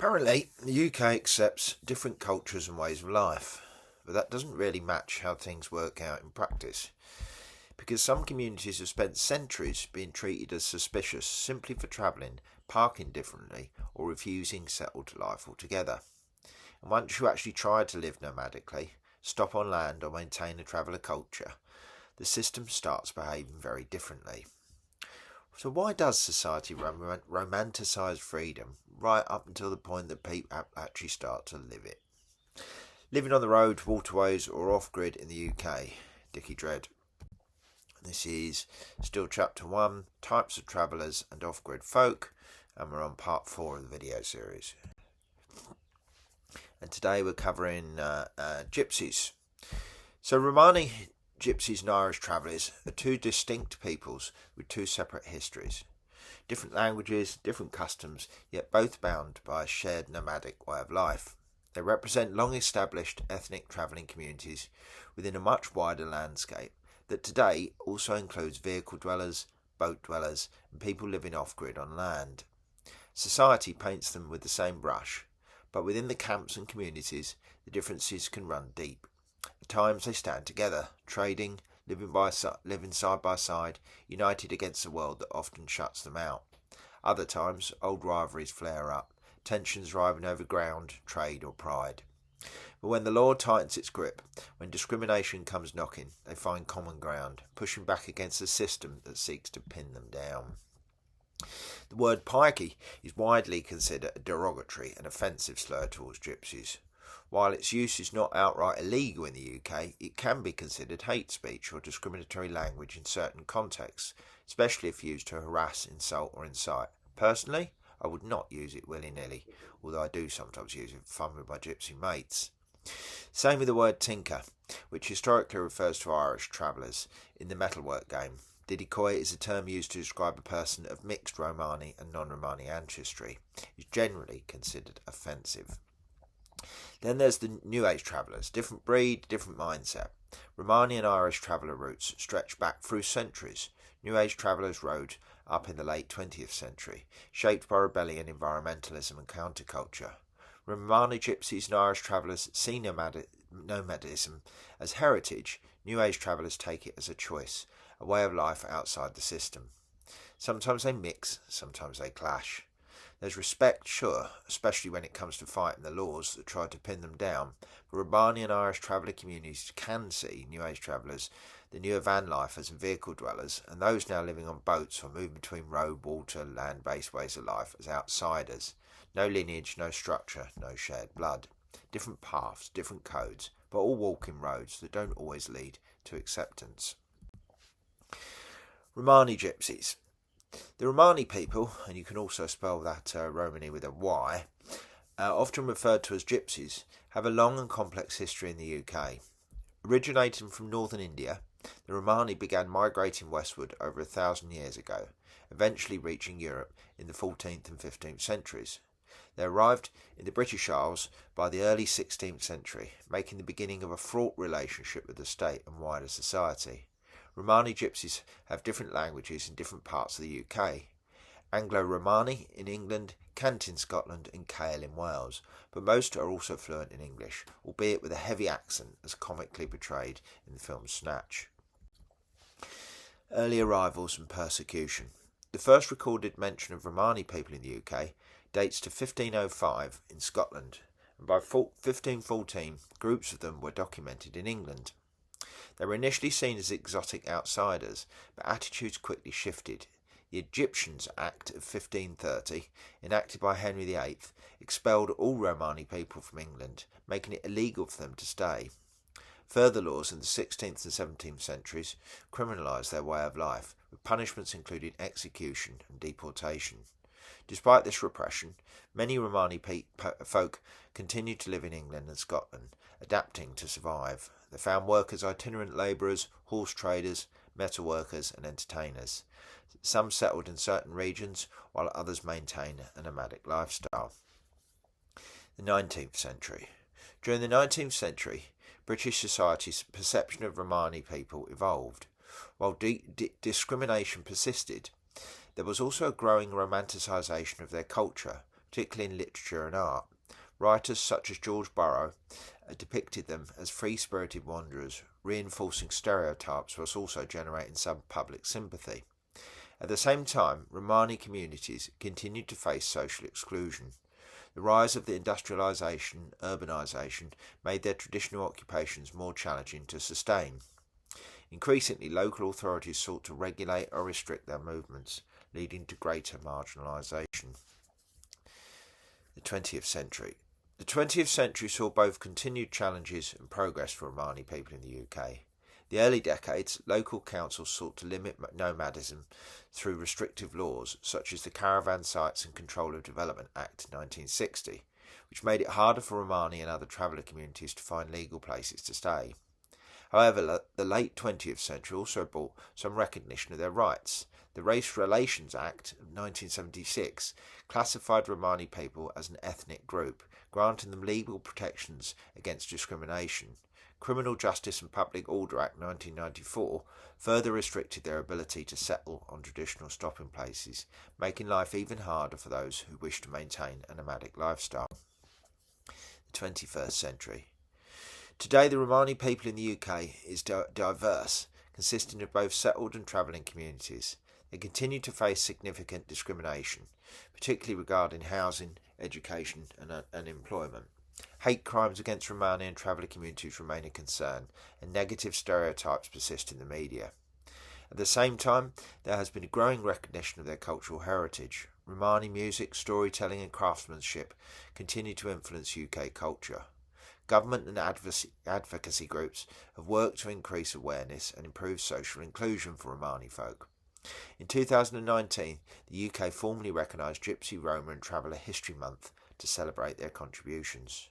Apparently, the UK accepts different cultures and ways of life, but that doesn't really match how things work out in practice, because some communities have spent centuries being treated as suspicious simply for travelling, parking differently, or refusing settled life altogether. And once you actually try to live nomadically, stop on land or maintain a traveller culture, the system starts behaving very differently. So why does society romanticise freedom right up until the point that people actually start to live it? Living on the road, waterways or off-grid in the UK, Dickie Dread. This is still chapter 1, types of travellers and off-grid folk, and we're on part 4 of the video series. And today we're covering gypsies. So Romani Gypsies and Irish travellers are two distinct peoples with two separate histories. Different languages, different customs, yet both bound by a shared nomadic way of life. They represent long-established ethnic travelling communities within a much wider landscape that today also includes vehicle dwellers, boat dwellers, and people living off-grid on land. Society paints them with the same brush, but within the camps and communities, the differences can run deep. At times they stand together, trading, living side by side, united against a world that often shuts them out. Other times, old rivalries flare up, tensions driving over ground, trade or pride. But when the law tightens its grip, when discrimination comes knocking, they find common ground, pushing back against a system that seeks to pin them down. The word pikey is widely considered a derogatory and offensive slur towards gypsies. While its use is not outright illegal in the UK, it can be considered hate speech or discriminatory language in certain contexts, especially if used to harass, insult or incite. Personally, I would not use it willy-nilly, although I do sometimes use it for fun with my gypsy mates. Same with the word tinker, which historically refers to Irish travellers in the metalwork game. Didikoi is a term used to describe a person of mixed Romani and non-Romani ancestry. It is generally considered offensive. Then there's the New Age travellers, different breed, different mindset. Romani and Irish traveller routes stretch back through centuries. New Age travellers rode up in the late 20th century, shaped by rebellion, environmentalism and counterculture. Romani Gypsies and Irish travellers see nomadism as heritage. New Age travellers take it as a choice, a way of life outside the system. Sometimes they mix, sometimes they clash. There's respect, sure, especially when it comes to fighting the laws that try to pin them down, but Romani and Irish traveller communities can see New Age travellers, the newer van lifers and vehicle dwellers, and those now living on boats or moving between road, water, land-based ways of life as outsiders. No lineage, no structure, no shared blood. Different paths, different codes, but all walking roads that don't always lead to acceptance. Romani Gypsies. The Romani people, and you can also spell that Romani with a Y, often referred to as gypsies, have a long and complex history in the UK. Originating from northern India, the Romani began migrating westward over 1,000 years ago, eventually reaching Europe in the 14th and 15th centuries. They arrived in the British Isles by the early 16th century, making the beginning of a fraught relationship with the state and wider society. Romani Gypsies have different languages in different parts of the UK. Anglo-Romani in England, Cant in Scotland and Gael in Wales, but most are also fluent in English, albeit with a heavy accent as comically portrayed in the film Snatch. Early arrivals and persecution. The first recorded mention of Romani people in the UK dates to 1505 in Scotland, and by 1514 groups of them were documented in England. They were initially seen as exotic outsiders, but attitudes quickly shifted. The Egyptians Act of 1530, enacted by Henry VIII, expelled all Romani people from England, making it illegal for them to stay. Further laws in the 16th and 17th centuries criminalised their way of life, with punishments including execution and deportation. Despite this repression, many Romani folk continued to live in England and Scotland, adapting to survive. They found work as itinerant labourers, horse traders, metal workers and entertainers. Some settled in certain regions, while others maintained a nomadic lifestyle. The 19th century. During the 19th century, British society's perception of Romani people evolved. While discrimination persisted, there was also a growing romanticisation of their culture, particularly in literature and art. Writers such as George Borrow depicted them as free-spirited wanderers, reinforcing stereotypes whilst also generating some public sympathy. At the same time, Romani communities continued to face social exclusion. The rise of the industrialisation, urbanisation, made their traditional occupations more challenging to sustain. Increasingly, local authorities sought to regulate or restrict their movements, leading to greater marginalisation. The 20th century. The 20th century saw both continued challenges and progress for Romani people in the UK. The early decades, local councils sought to limit nomadism through restrictive laws such as the Caravan Sites and Control of Development Act 1960, which made it harder for Romani and other traveller communities to find legal places to stay. However, the late 20th century also brought some recognition of their rights. The Race Relations Act of 1976 classified Romani people as an ethnic group, granting them legal protections against discrimination. Criminal Justice and Public Order Act 1994 further restricted their ability to settle on traditional stopping places, making life even harder for those who wish to maintain a nomadic lifestyle. The 21st century. Today, the Romani people in the UK is diverse, consisting of both settled and travelling communities. They continue to face significant discrimination, particularly regarding housing, education and employment. Hate crimes against Romani and traveller communities remain a concern, and negative stereotypes persist in the media. At the same time, there has been a growing recognition of their cultural heritage. Romani music, storytelling and craftsmanship continue to influence UK culture. Government and advocacy groups have worked to increase awareness and improve social inclusion for Romani folk. In 2019, the UK formally recognised Gypsy, Roma and Traveller History Month to celebrate their contributions.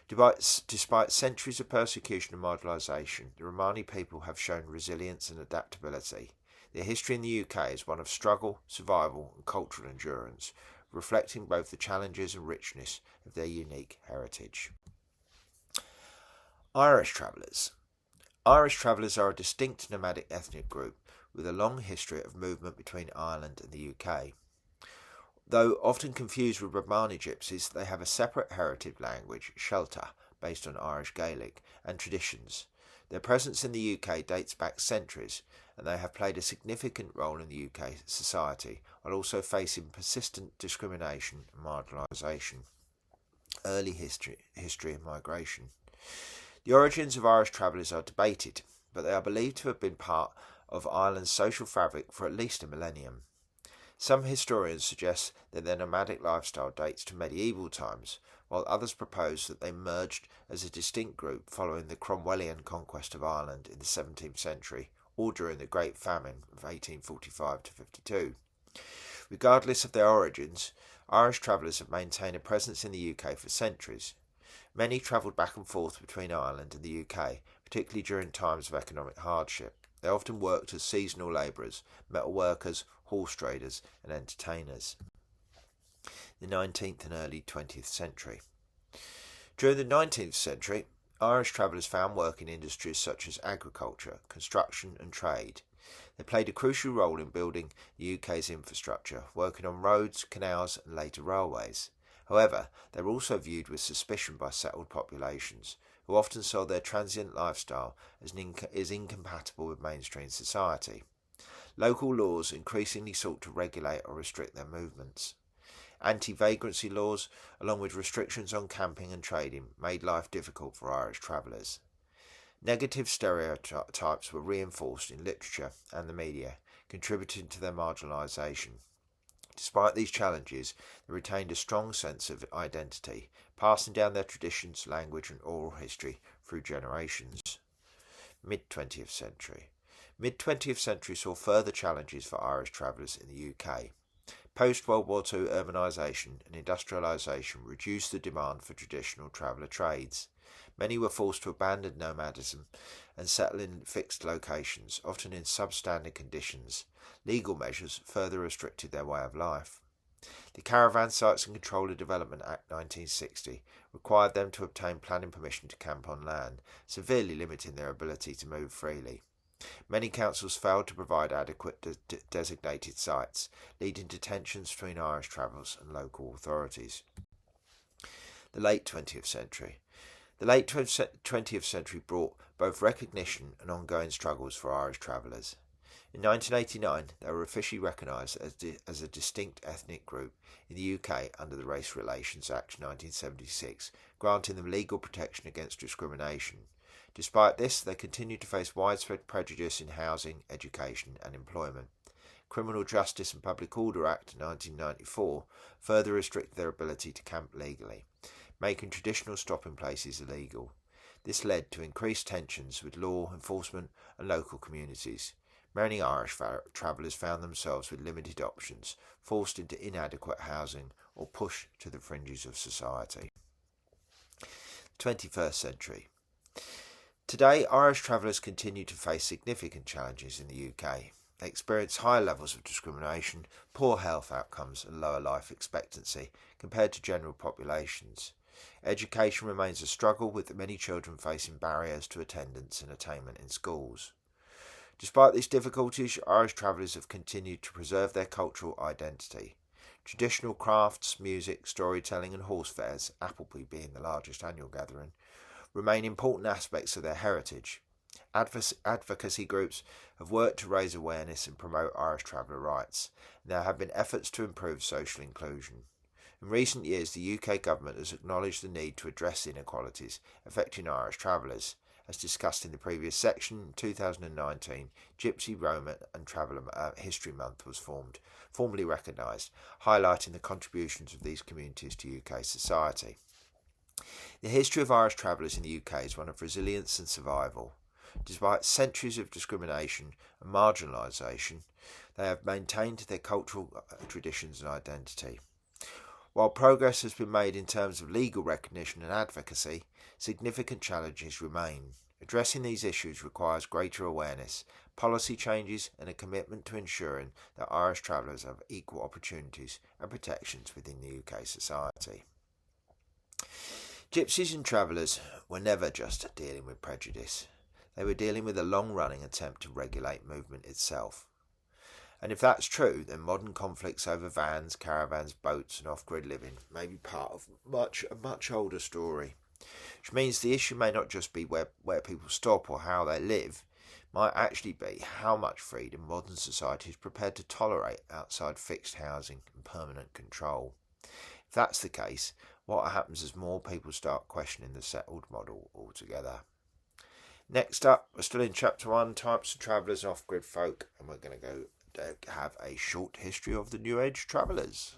Despite centuries of persecution and marginalisation, the Romani people have shown resilience and adaptability. Their history in the UK is one of struggle, survival and cultural endurance, reflecting both the challenges and richness of their unique heritage. Irish travellers. Irish travellers are a distinct nomadic ethnic group with a long history of movement between Ireland and the UK. Though often confused with Romani Gypsies, they have a separate heritage language, Shelta, based on Irish Gaelic, and traditions. Their presence in the UK dates back centuries, and they have played a significant role in the UK society, while also facing persistent discrimination and marginalisation. Early history and migration. The origins of Irish travellers are debated, but they are believed to have been part of Ireland's social fabric for at least a millennium. Some historians suggest that their nomadic lifestyle dates to medieval times, while others propose that they merged as a distinct group following the Cromwellian conquest of Ireland in the 17th century or during the Great Famine of 1845 to 52. Regardless of their origins, Irish travellers have maintained a presence in the UK for centuries. Many travelled back and forth between Ireland and the UK, particularly during times of economic hardship. They often worked as seasonal labourers, metal workers, horse traders and entertainers. The 19th and early 20th century. During the 19th century, Irish travellers found work in industries such as agriculture, construction and trade. They played a crucial role in building the UK's infrastructure, working on roads, canals and later railways. However, they were also viewed with suspicion by settled populations, who often saw their transient lifestyle as incompatible with mainstream society. Local laws increasingly sought to regulate or restrict their movements. Anti-vagrancy laws, along with restrictions on camping and trading, made life difficult for Irish travellers. Negative stereotypes were reinforced in literature and the media, contributing to their marginalisation. Despite these challenges, they retained a strong sense of identity, passing down their traditions, language and oral history through generations. Mid-20th century. Mid-20th century saw further challenges for Irish travellers in the UK. Post-World War II urbanisation and industrialisation reduced the demand for traditional traveller trades. Many were forced to abandon nomadism and settle in fixed locations, often in substandard conditions. Legal measures further restricted their way of life. The Caravan Sites and Control of Development Act 1960 required them to obtain planning permission to camp on land, severely limiting their ability to move freely. Many councils failed to provide adequate designated sites, leading to tensions between Irish travellers and local authorities. The late 20th century. The late 20th century brought both recognition and ongoing struggles for Irish travellers. In 1989, they were officially recognised as a distinct ethnic group in the UK under the Race Relations Act 1976, granting them legal protection against discrimination. Despite this, they continued to face widespread prejudice in housing, education and employment. Criminal Justice and Public Order Act 1994 further restricted their ability to camp legally, making traditional stopping places illegal. This led to increased tensions with law enforcement and local communities. Many Irish travellers found themselves with limited options, forced into inadequate housing or pushed to the fringes of society. 21st century. Today, Irish travellers continue to face significant challenges in the UK. They experience higher levels of discrimination, poor health outcomes and lower life expectancy compared to general populations. Education remains a struggle, with many children facing barriers to attendance and attainment in schools. Despite these difficulties, Irish travellers have continued to preserve their cultural identity. Traditional crafts, music, storytelling and horse fairs, Appleby being the largest annual gathering, remain important aspects of their heritage. Advocacy groups have worked to raise awareness and promote Irish traveller rights, and there have been efforts to improve social inclusion. In recent years, the UK government has acknowledged the need to address inequalities affecting Irish travellers. As discussed in the previous section, in 2019, Gypsy, Roma and Traveller History Month was formally recognised, highlighting the contributions of these communities to UK society. The history of Irish travellers in the UK is one of resilience and survival. Despite centuries of discrimination and marginalisation, they have maintained their cultural traditions and identity. While progress has been made in terms of legal recognition and advocacy, significant challenges remain. Addressing these issues requires greater awareness, policy changes and a commitment to ensuring that Irish travellers have equal opportunities and protections within the UK society. Gypsies and travellers were never just dealing with prejudice. They were dealing with a long-running attempt to regulate movement itself. And if that's true, then modern conflicts over vans, caravans, boats and off-grid living may be part of a much older story. Which means the issue may not just be where people stop or how they live, it might actually be how much freedom modern society is prepared to tolerate outside fixed housing and permanent control. If that's the case, what happens as more people start questioning the settled model altogether? Next up, we're still in Chapter 1, Types of Travellers and Off-Grid Folk, and we're going to go have a short history of the New Age travellers.